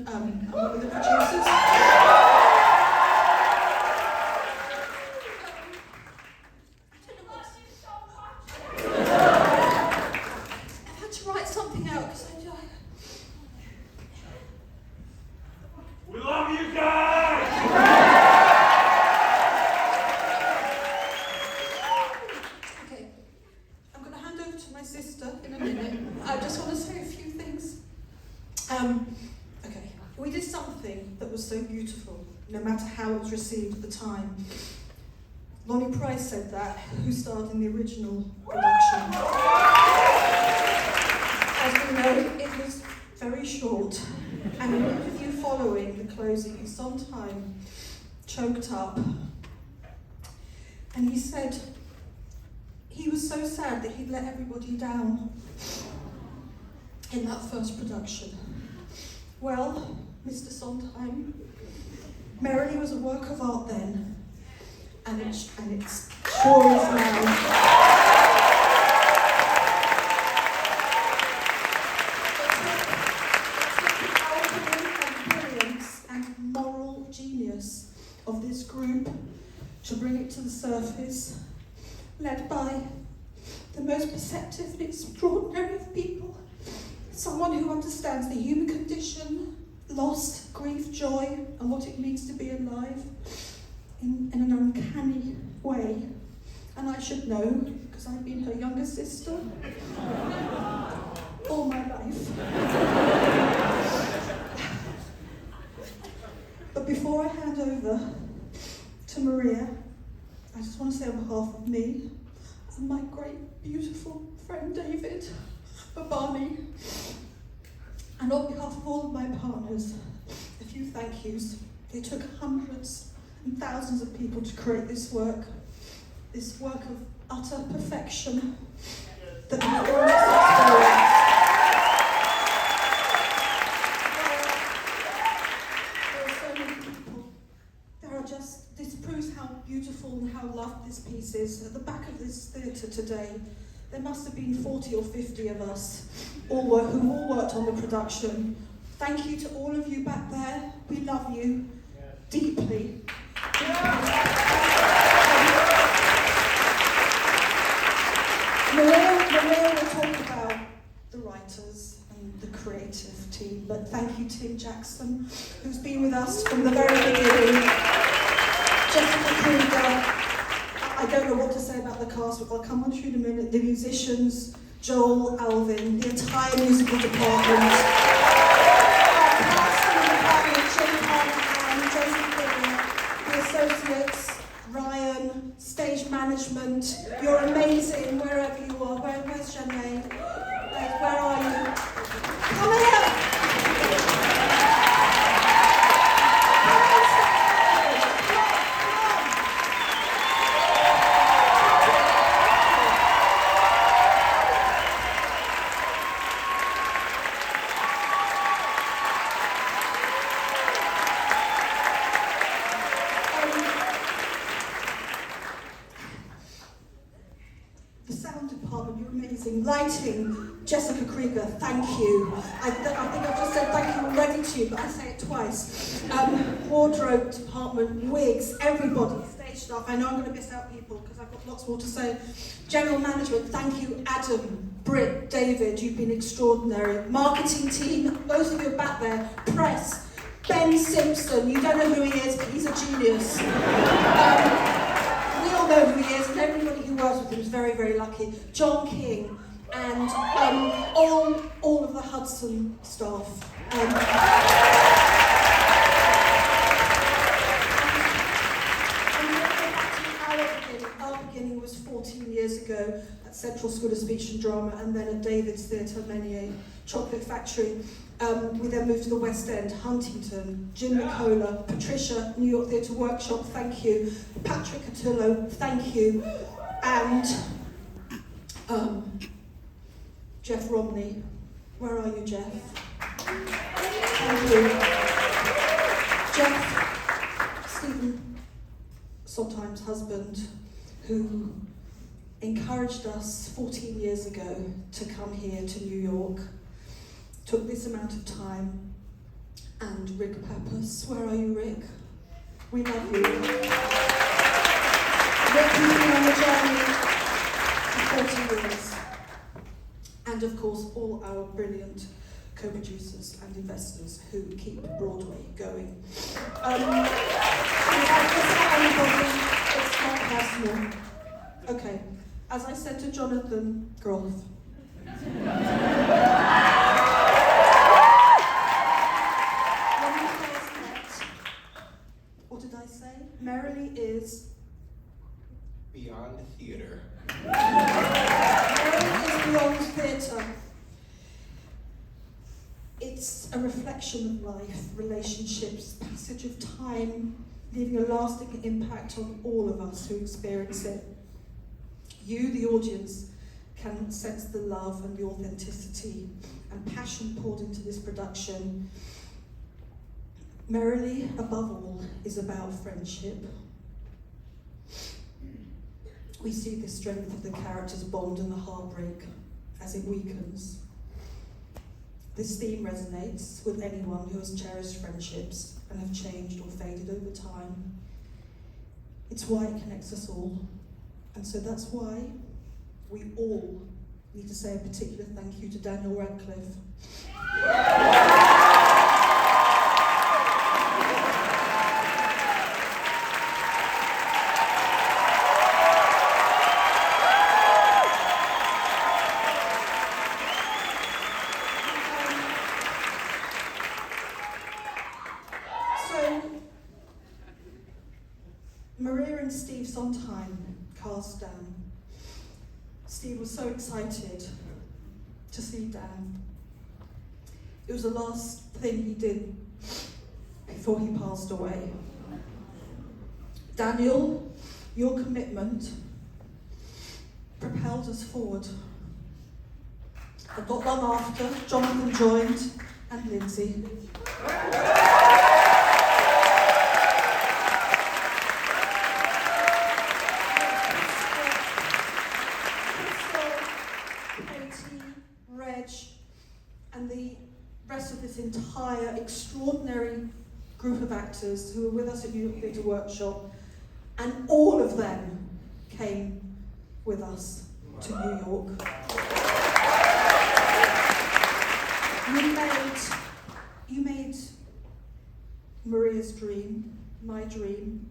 Hudson, I'm one of the producers. I've had to write something out because We love you guys! Okay, I'm going to hand over to my sister in a minute. I just want to say a few things. Okay, we did something that was so beautiful, no matter how it was received at the time. Lonnie Price said that, who starred in the original production. As we know, it was very short, and in the interview following the closing, he Sondheim choked up, and he said he was so sad that he'd let everybody down in that first production. Well, Mr. Sondheim, Merrily was a work of art then, and it sure is now. Genius of this group to bring it to the surface, led by the most perceptive and extraordinary of people, someone who understands the human condition, loss, grief, joy, and what it means to be alive in an uncanny way. And I should know, because I've been her younger sister all my life. But before I hand over to Maria, I just want to say on behalf of me and my great, beautiful friend David, Babani, and on behalf of all of my partners, a few thank yous. It took hundreds and thousands of people to create this work of utter perfection that we all experience. This proves how beautiful and how loved this piece is. At the back of this theatre today, there must have been 40 or 50 of us who all worked on the production. Thank you to all of you back there. We love you deeply. Maria will talk about the writers and the creative team, but thank you Tim Jackson, who's been with us from the very beginning. Jessica Krieger, I don't know what to say about the cast, but I'll come on to you in a minute. The musicians, Joel, Alvin, the entire musical department. Our casting department, Jim Conn and Joseph Green, the associates, Ryan, stage management. You're amazing wherever you are. Where's Janae? Where are you? Come here! Lighting, Jessica Krieger, thank you. I think I've just said thank you already to you, but I say it twice. Wardrobe department, wigs, everybody, stage staff. I know I'm going to miss out people because I've got lots more to say. General management, thank you, Adam, Britt, David, you've been extraordinary. Marketing team, those of you back there, press, Ben Simpson, you don't know who he is, but he's a genius. We all know who he is, and everybody who works with him is very, very lucky. John King, and all of the Hudson staff. Our beginning was 14 years ago at Central School of Speech and Drama, and then at David's Theatre, Menier, Chocolate Factory. We then moved to the West End, Huntington, Jim Nicola, Patricia, New York Theatre Workshop, thank you. Patrick Cotillo, thank you. And Jeff Romney. Where are you, Jeff? Thank you. Jeff, Stephen Sondheim's husband, who encouraged us 14 years ago to come here to New York, took this amount of time and Rick Pappas. Where are you, Rick? We love you. Rick has been on the journey for 40 years. And of course, all our brilliant co-producers and investors who keep Broadway going. It's not personal. Okay, as I said to Jonathan Groff, when we first met, what did I say? Merrily is beyond theater. Merrily is beyond theatre. It's a reflection of life, relationships, passage of time, leaving a lasting impact on all of us who experience it. You, the audience, can sense the love and the authenticity and passion poured into this production. Merrily, above all, is about friendship. We see the strength of the characters' bond and the heartbreak as it weakens. This theme resonates with anyone who has cherished friendships and have changed or faded over time. It's why it connects us all. And so that's why we all need to say a particular thank you to Daniel Radcliffe. Maria and Steve Sondheim cast Dan. Steve was so excited to see Dan. It was the last thing he did before he passed away. Daniel, your commitment propelled us forward. And not long after, Jonathan joined, and Lindsay. And the rest of this entire extraordinary group of actors who were with us at New York Theatre Workshop, and all of them came with us to New York. You made Maria's dream, my dream,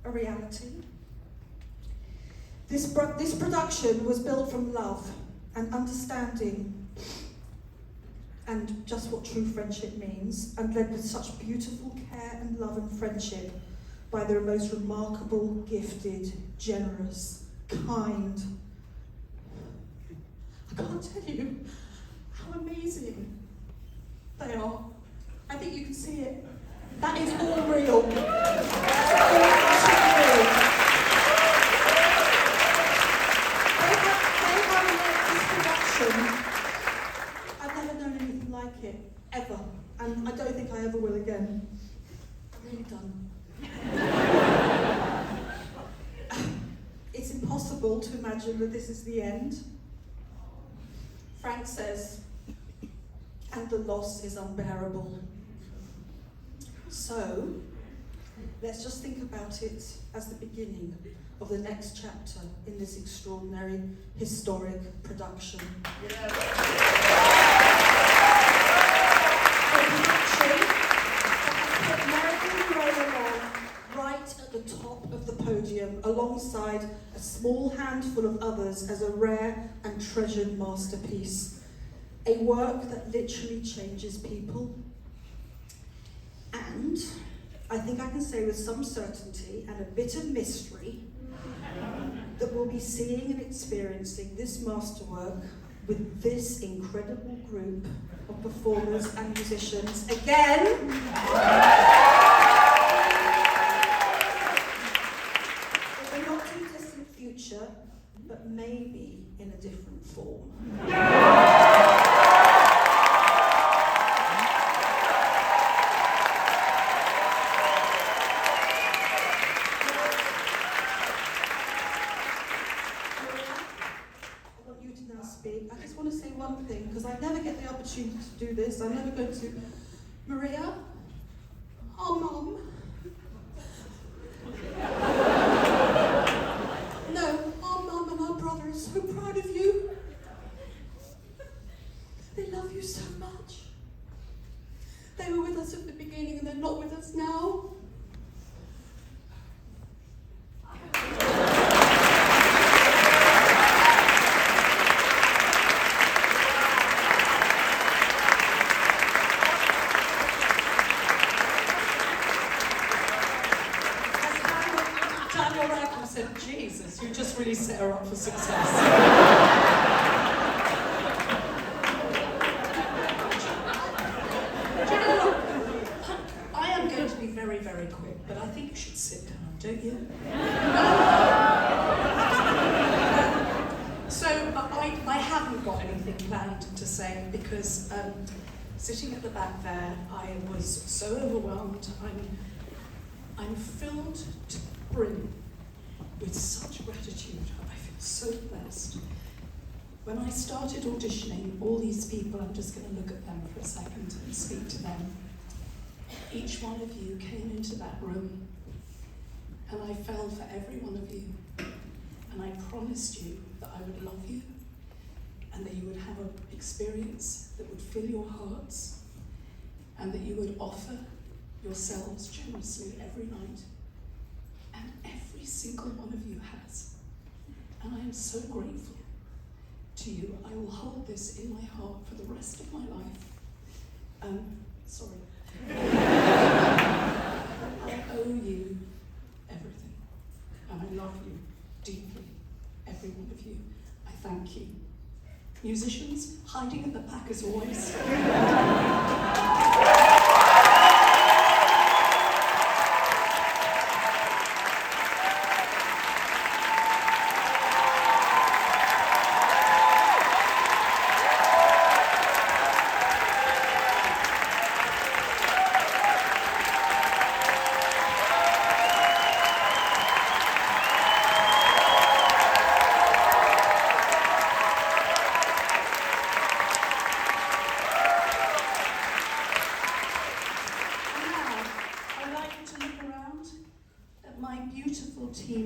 a reality. This production was built from love and understanding and just what true friendship means, and led with such beautiful care and love and friendship by their most remarkable, gifted, generous, kind. I can't tell you how amazing they are. I think you can see it. That is all real. That's all actually real. They have led this production. I've never known anything like it, ever. And I don't think I ever will again. I'm really done. It's impossible to imagine that this is the end. Frank says, and the loss is unbearable. So, let's just think about it as the beginning of the next chapter in this extraordinary, historic production. A production that has put Merrily right at the top of the podium, alongside a small handful of others, as a rare and treasured masterpiece. A work that literally changes people. And I think I can say with some certainty and a bit of mystery that we'll be seeing and experiencing this masterwork with this incredible group of performers and musicians again. In the not too distant future, but maybe in a different form. I just want to say one thing, because I never get the opportunity to do this. I'm never going to. Maria, with us at the beginning and they're not with us now. Daniel Radcliffe said, Jesus, you just really set her up for success. Very, very quick, but I think you should sit down, don't you? So I haven't got anything planned to say because sitting at the back there, I was so overwhelmed. I'm filled to the brim with such gratitude. I feel so blessed. When I started auditioning, all these people, I'm just going to look at them for a second and speak to them. Each one of you came into that room and I fell for every one of you. And I promised you that I would love you and that you would have an experience that would fill your hearts and that you would offer yourselves generously every night. And every single one of you has. And I am so grateful to you. I will hold this in my heart for the rest of my life. Sorry. I owe you everything, and I love you deeply, every one of you. I thank you. Musicians, hiding at the back as always.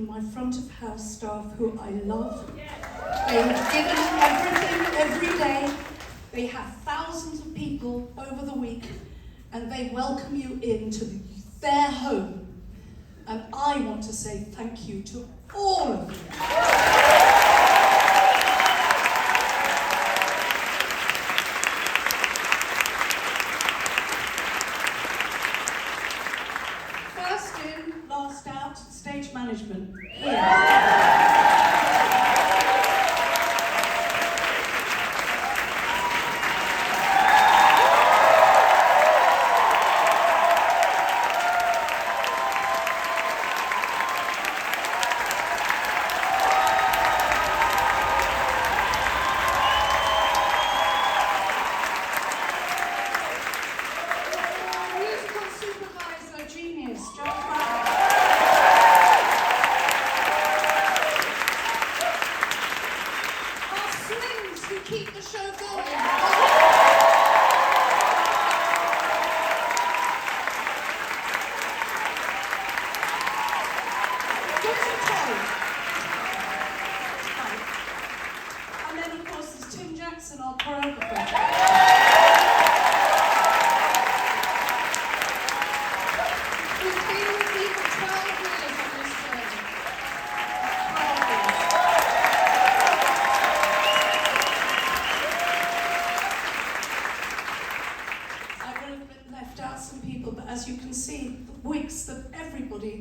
My front of house staff who I love. They've given everything every day. They have thousands of people over the week and they welcome you into their home. And I want to say thank you to all of you. First in, last out, stage management.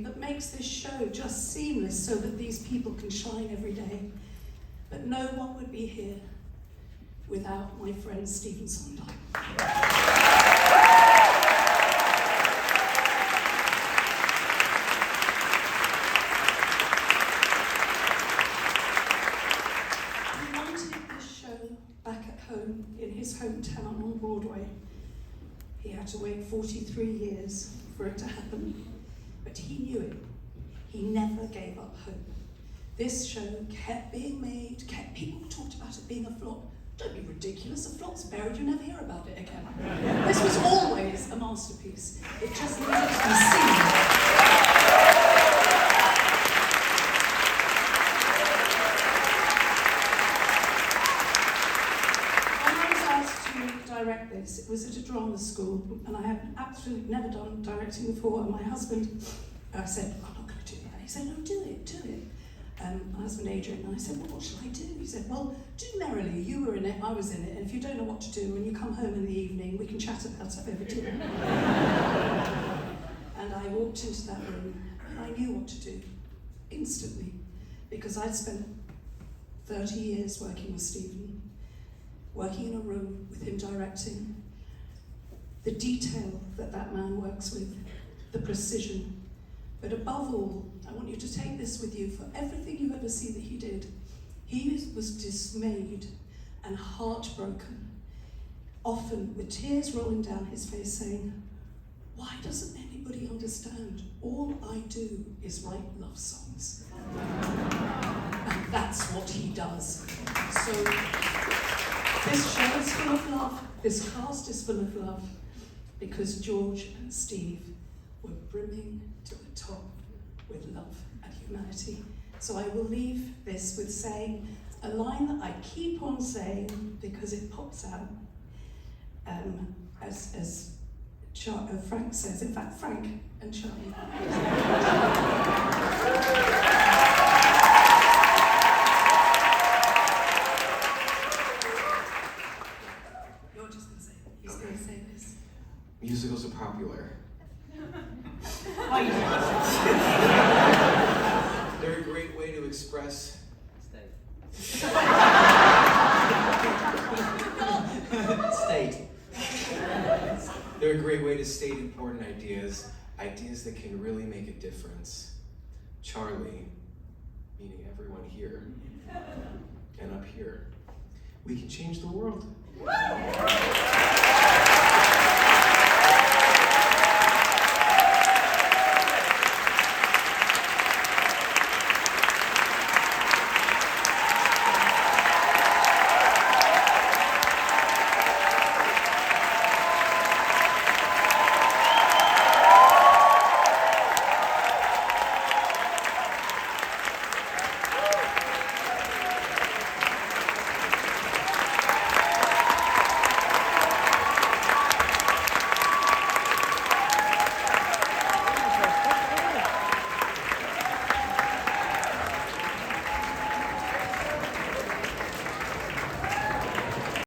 That makes this show just seamless so that these people can shine every day. But no one would be here without my friend Stephen Sondheim. He wanted this show back at home in his hometown on Broadway. He had to wait 43 years for it to happen. But he knew it. He never gave up hope. This show kept being made, people talked about it being a flop. Don't be ridiculous, a flop's buried, you never hear about it again. This was always a masterpiece. It just needed to be seen. When I was asked to direct this, it was at a drama school, musical, and I had absolutely never done directing before, and my husband, I said, I'm not going to do that. He said, no, do it. My husband Adrian, and I said, well, what shall I do? He said, well, do Merrily. You were in it, I was in it, and if you don't know what to do, when you come home in the evening, we can chat about it over dinner. And I walked into that room, and I knew what to do, instantly, because I'd spent 30 years working with Stephen, working in a room with him directing, the detail that that man works with, the precision. But above all, I want you to take this with you for everything you ever see that he did. He was dismayed and heartbroken, often with tears rolling down his face, saying, why doesn't anybody understand? All I do is write love songs. And that's what he does. So this show is full of love, this cast is full of love, because George and Steve were brimming to the top with love and humanity. So I will leave this with saying a line that I keep on saying because it pops out, as Frank says, in fact, Frank and Charlie. You're just going to say it. He's going to say this. Musicals are popular. They're a great way to express state. They're a great way to state important ideas that can really make a difference. Charlie, meaning everyone here, and up here, we can change the world.